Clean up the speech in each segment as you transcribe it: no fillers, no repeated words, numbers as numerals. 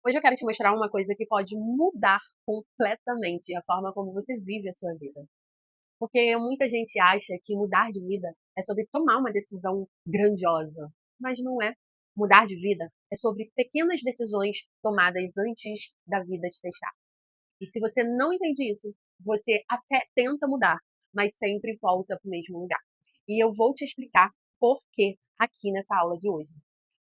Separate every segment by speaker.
Speaker 1: Hoje eu quero te mostrar uma coisa que pode mudar completamente a forma como você vive a sua vida. Porque muita gente acha que mudar de vida é sobre tomar uma decisão grandiosa, mas não é. Mudar de vida é sobre pequenas decisões tomadas antes da vida te testar. E se você não entende isso, você até tenta mudar, mas sempre volta para o mesmo lugar. E eu vou te explicar por quê aqui nessa aula de hoje.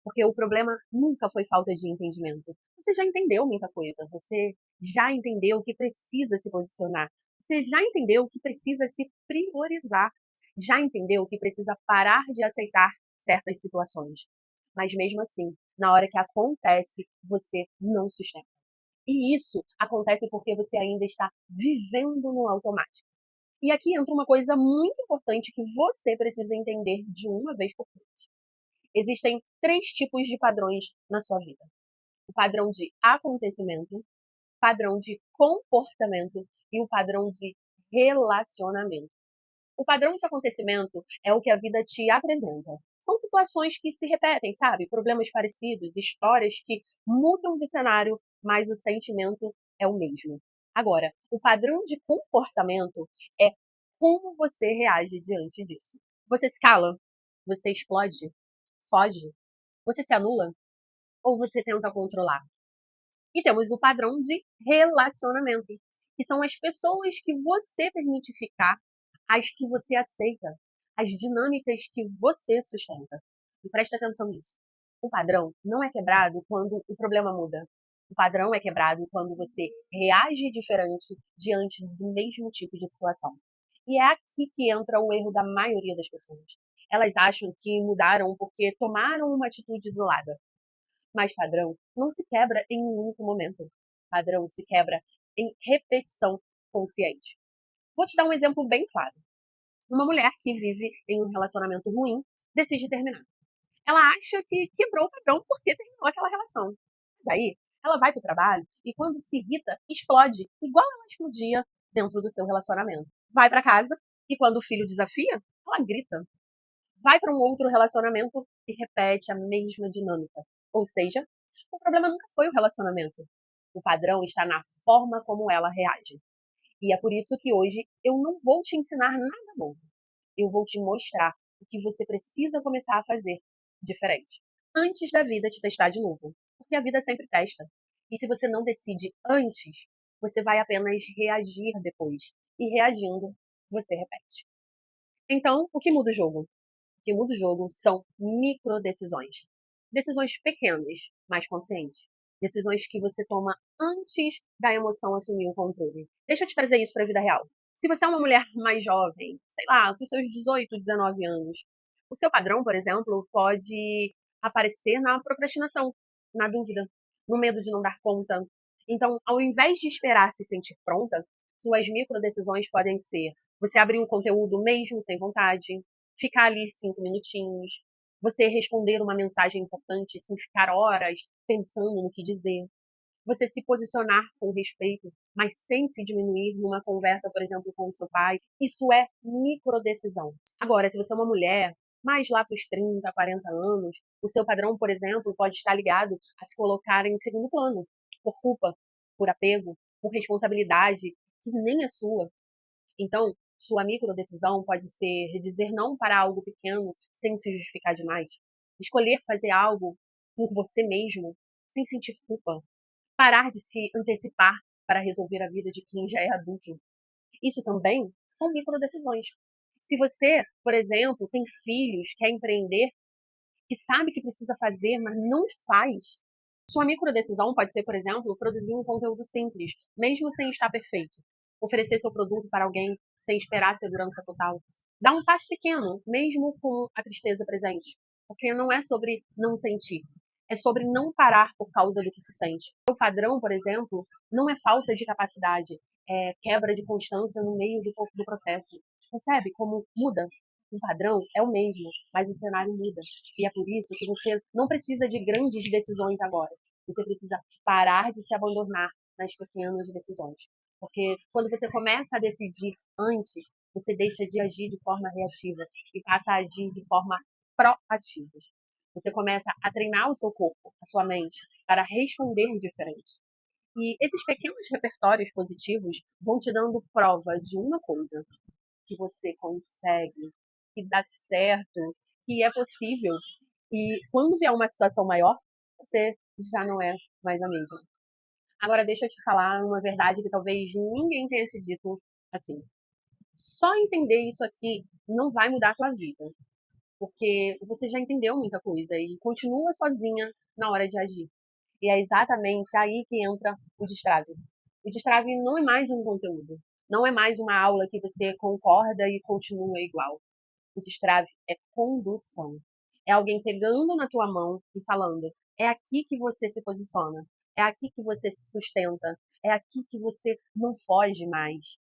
Speaker 1: Porque o problema nunca foi falta de entendimento. Você já entendeu muita coisa, você já entendeu que precisa se posicionar, você já entendeu que precisa se priorizar, já entendeu que precisa parar de aceitar certas situações. Mas mesmo assim, na hora que acontece, você não sustenta. E isso acontece porque você ainda está vivendo no automático. E aqui entra uma coisa muito importante que você precisa entender de uma vez por todas. Existem três tipos de padrões na sua vida: o padrão de acontecimento, padrão de comportamento e o padrão de relacionamento. O padrão de acontecimento é o que a vida te apresenta. São situações que se repetem, sabe? Problemas parecidos, histórias que mudam de cenário, mas o sentimento é o mesmo. Agora, o padrão de comportamento é como você reage diante disso. Você se cala? Você explode? Foge? Você se anula? Ou você tenta controlar? E temos o padrão de relacionamento, que são as pessoas que você permite ficar, as que você aceita, as dinâmicas que você sustenta. E preste atenção nisso. O padrão não é quebrado quando o problema muda. O padrão é quebrado quando você reage diferente diante do mesmo tipo de situação. E é aqui que entra o erro da maioria das pessoas. Elas acham que mudaram porque tomaram uma atitude isolada. Mas padrão não se quebra em um único momento. Padrão se quebra em repetição consciente. Vou te dar um exemplo bem claro. Uma mulher que vive em um relacionamento ruim decide terminar. Ela acha que quebrou o padrão porque terminou aquela relação. Mas aí, ela vai para o trabalho e quando se irrita, explode, igual ela explodia dentro do seu relacionamento. Vai para casa e quando o filho desafia, ela grita. Vai para um outro relacionamento e repete a mesma dinâmica. Ou seja, o problema nunca foi o relacionamento. O padrão está na forma como ela reage. E é por isso que hoje eu não vou te ensinar nada novo. Eu vou te mostrar o que você precisa começar a fazer diferente. Antes da vida te testar de novo. Porque a vida sempre testa. E se você não decide antes, você vai apenas reagir depois. E reagindo, você repete. Então, o que muda o jogo? O que muda o jogo são microdecisões. Decisões pequenas, mas conscientes. Decisões que você toma antes da emoção assumir o controle. Deixa eu te trazer isso para a vida real. Se você é uma mulher mais jovem, sei lá, com seus 18, 19 anos, o seu padrão, por exemplo, pode aparecer na procrastinação, na dúvida, no medo de não dar conta. Então, ao invés de esperar se sentir pronta, suas microdecisões podem ser: você abrir um conteúdo mesmo sem vontade, ficar ali 5 minutinhos, você responder uma mensagem importante sem ficar horas pensando no que dizer, você se posicionar com respeito, mas sem se diminuir numa conversa, por exemplo, com o seu pai. Isso é microdecisão. Agora, se você é uma mulher, mais lá para os 30, 40 anos, o seu padrão, por exemplo, pode estar ligado a se colocar em segundo plano, por culpa, por apego, por responsabilidade que nem é sua. Então, sua microdecisão pode ser dizer não para algo pequeno sem se justificar demais. Escolher fazer algo por você mesmo sem sentir culpa. Parar de se antecipar para resolver a vida de quem já é adulto. Isso também são microdecisões. Se você, por exemplo, tem filhos, quer empreender, que sabe que precisa fazer, mas não faz, sua microdecisão pode ser, por exemplo, produzir um conteúdo simples, mesmo sem estar perfeito. Oferecer seu produto para alguém sem esperar a segurança total. Dar um passo pequeno, mesmo com a tristeza presente. Porque não é sobre não sentir, é sobre não parar por causa do que se sente. O padrão, por exemplo, não é falta de capacidade, é quebra de constância no meio do processo. Percebe como muda? O padrão é o mesmo, mas o cenário muda. E é por isso que você não precisa de grandes decisões agora. Você precisa parar de se abandonar nas pequenas decisões. Porque quando você começa a decidir antes, você deixa de agir de forma reativa e passa a agir de forma proativa. Você começa a treinar o seu corpo, a sua mente, para responder diferente. E esses pequenos repertórios positivos vão te dando prova de uma coisa, que você consegue, que dá certo, que é possível. E quando vier uma situação maior, você já não é mais a mesma. Agora, deixa eu te falar uma verdade que talvez ninguém tenha te dito assim. Só entender isso aqui não vai mudar a tua vida, porque você já entendeu muita coisa e continua sozinha na hora de agir. E é exatamente aí que entra o destrave. O destrave não é mais um conteúdo, não é mais uma aula que você concorda e continua igual. O destrave é condução. É alguém pegando na tua mão e falando: é aqui que você se posiciona, é aqui que você se sustenta, é aqui que você não foge mais.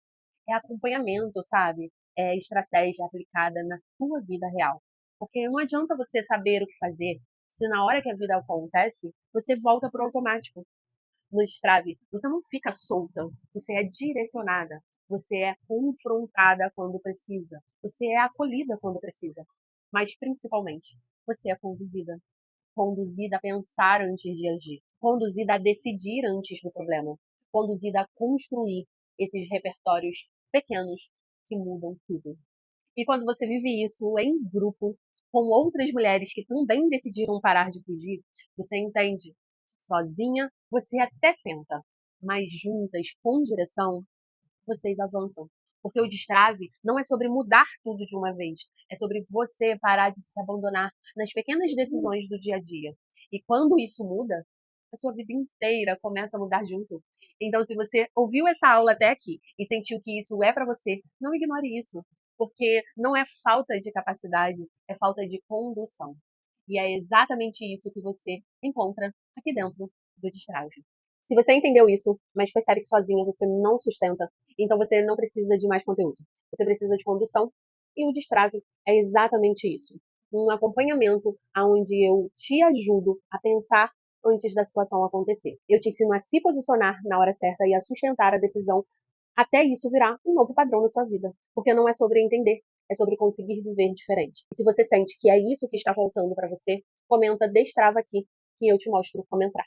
Speaker 1: É acompanhamento, sabe? É estratégia aplicada na tua vida real. Porque não adianta você saber o que fazer se na hora que a vida acontece, você volta para o automático. No Strave, você não fica solta, você é direcionada, você é confrontada quando precisa, você é acolhida quando precisa, mas principalmente, você é conduzida. Conduzida a pensar antes de agir, conduzida a decidir antes do problema, conduzida a construir esses repertórios pequenos que mudam tudo. E quando você vive isso em grupo, com outras mulheres que também decidiram parar de fugir, você entende. Sozinha, você até tenta, mas juntas, com direção, vocês avançam. Porque o destrave não é sobre mudar tudo de uma vez, é sobre você parar de se abandonar nas pequenas decisões do dia a dia. E quando isso muda, a sua vida inteira começa a mudar junto. Então, se você ouviu essa aula até aqui e sentiu que isso é para você, não ignore isso, porque não é falta de capacidade, é falta de condução. E é exatamente isso que você encontra aqui dentro do destrave. Se você entendeu isso, mas percebe que sozinha você não sustenta, então você não precisa de mais conteúdo. Você precisa de condução e o destrave é exatamente isso. Um acompanhamento onde eu te ajudo a pensar antes da situação acontecer. Eu te ensino a se posicionar na hora certa e a sustentar a decisão até isso virar um novo padrão na sua vida. Porque não é sobre entender, é sobre conseguir viver diferente. E se você sente que é isso que está faltando para você, comenta Destrava aqui, que eu te mostro como entrar.